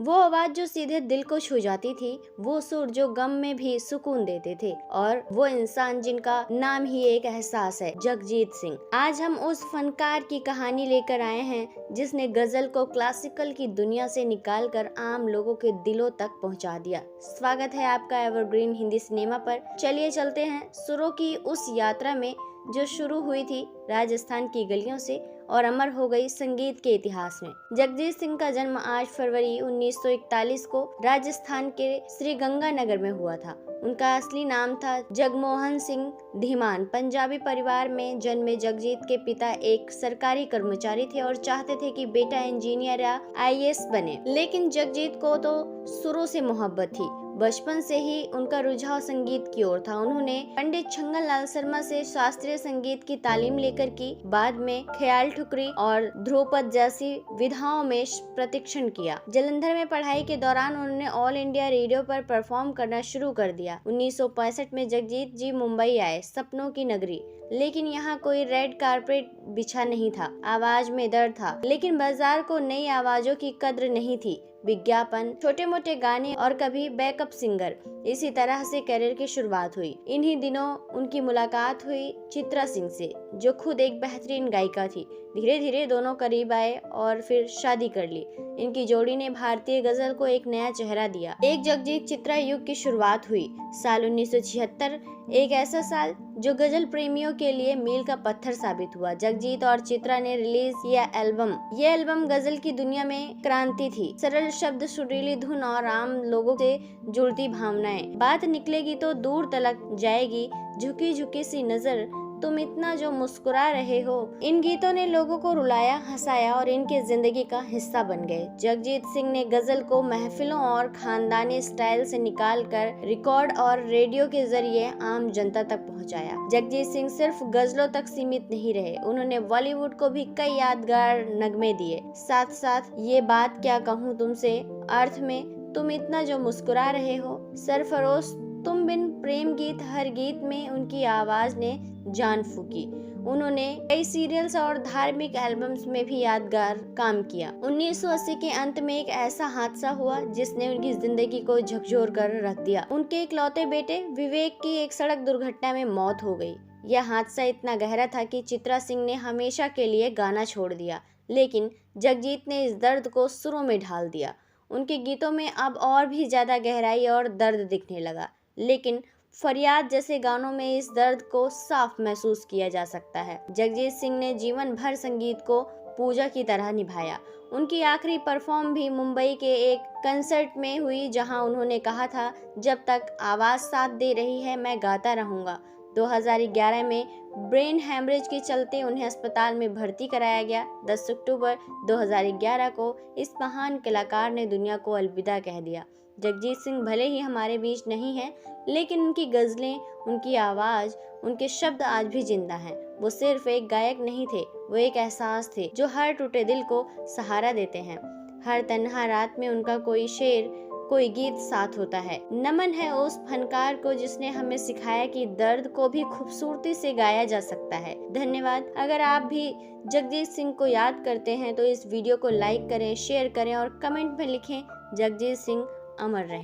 वो आवाज जो सीधे दिल को छू जाती थी, वो सुर जो गम में भी सुकून देते थे, और वो इंसान जिनका नाम ही एक एहसास है, जगजीत सिंह। आज हम उस फनकार की कहानी लेकर आए हैं जिसने गजल को क्लासिकल की दुनिया से निकालकर आम लोगों के दिलों तक पहुंचा दिया। स्वागत है आपका एवरग्रीन हिंदी सिनेमा पर। चलिए चलते हैं सुरों की उस यात्रा में जो शुरू हुई थी राजस्थान की गलियों से और अमर हो गई संगीत के इतिहास में। जगजीत सिंह का जन्म 8 फरवरी 1941 को राजस्थान के श्री गंगानगर में हुआ था। उनका असली नाम था जगमोहन सिंह धीमान। पंजाबी परिवार में जन्मे जगजीत के पिता एक सरकारी कर्मचारी थे और चाहते थे कि बेटा इंजीनियर या IAS बने, लेकिन जगजीत को तो सुरों से मोहब्बत थी। बचपन से ही उनका रुझाव संगीत की ओर था। उन्होंने पंडित छंगन लाल शर्मा से शास्त्रीय संगीत की तालीम लेकर की, बाद में ख्याल ठुकरी और ध्रुपद जैसी विधाओं में प्रशिक्षण किया। जालंधर में पढ़ाई के दौरान उन्होंने ऑल इंडिया रेडियो पर परफॉर्म करना शुरू कर दिया। 1965 में जगजीत जी मुंबई आए, सपनों की नगरी, लेकिन यहाँ कोई रेड कारपेट बिछा नहीं था। आवाज में दर्द था, लेकिन बाजार को नई आवाजों की कद्र नहीं थी। विज्ञापन, छोटे मोटे गाने और कभी बैकअप सिंगर, इसी तरह से करियर की शुरुआत हुई। इन्हीं दिनों उनकी मुलाकात हुई चित्रा सिंह से, जो खुद एक बेहतरीन गायिका थी। धीरे धीरे दोनों करीब आए और फिर शादी कर ली। इनकी जोड़ी ने भारतीय गजल को एक नया चेहरा दिया। एक जगजीत चित्रा युग की शुरुआत हुई। साल 1976 एक ऐसा साल जो गजल प्रेमियों के लिए मील का पत्थर साबित हुआ। जगजीत और चित्रा ने रिलीज किया एल्बम। ये एल्बम गजल की दुनिया में क्रांति थी। सरल शब्द, सुरीली धुन और आम लोगों से जुड़ती भावनाएं। बात निकलेगी तो दूर तलक जाएगी, झुकी झुकी सी नजर, तुम इतना जो मुस्कुरा रहे हो। इन गीतों ने लोगों को रुलाया, हंसाया और इनके जिंदगी का हिस्सा बन गए। जगजीत सिंह ने गजल को महफिलों और खानदानी स्टाइल से निकालकर रिकॉर्ड और रेडियो के जरिए आम जनता तक पहुंचाया। जगजीत सिंह सिर्फ गजलों तक सीमित नहीं रहे, उन्होंने बॉलीवुड को भी कई यादगार नगमे दिए। साथ साथ ये बात क्या कहूँ तुमसे अर्थ में, तुम इतना जो मुस्कुरा रहे हो, सरफरोश तुम बिन, प्रेम गीत, हर गीत में उनकी आवाज ने जान फूकी। उन्होंने कई सीरियल्स और धार्मिक एल्बम्स में भी यादगार काम किया। 1980 के अंत में एक ऐसा हादसा हुआ जिसने उनकी जिंदगी को झकझोर कर रख दिया। उनके इकलौते बेटे विवेक की एक सड़क दुर्घटना में मौत हो गई। यह हादसा इतना गहरा था कि चित्रा सिंह ने हमेशा के लिए गाना छोड़ दिया, लेकिन जगजीत ने इस दर्द को सुरों में ढाल दिया। उनके गीतों में अब और भी ज्यादा गहराई और दर्द दिखने लगा, लेकिन फरियाद जैसे गानों में इस दर्द को साफ महसूस किया जा सकता है। जगजीत सिंह ने जीवन भर संगीत को पूजा की तरह निभाया। उनकी आखिरी परफॉर्म भी मुंबई के एक कंसर्ट में हुई, जहां उन्होंने कहा था, जब तक आवाज साथ दे रही है मैं गाता रहूंगा। 2011 में ब्रेन हैमरेज के चलते उन्हें अस्पताल में भर्ती कराया गया। 10 अक्टूबर 2011 को इस महान कलाकार ने दुनिया को अलविदा कह दिया। जगजीत सिंह भले ही हमारे बीच नहीं हैं, लेकिन उनकी गजलें, उनकी आवाज, उनके शब्द आज भी जिंदा हैं। वो सिर्फ एक गायक नहीं थे, वो एक एहसास थे जो हर टूटे दिल को सहारा देते हैं। हर तन्हा रात में उनका कोई शेर, कोई गीत साथ होता है। नमन है उस फनकार को जिसने हमें सिखाया कि दर्द को भी खूबसूरती से गाया जा सकता है। धन्यवाद। अगर आप भी जगजीत सिंह को याद करते हैं तो इस वीडियो को लाइक करें, शेयर करें और कमेंट में लिखें, जगजीत सिंह अमर रहें।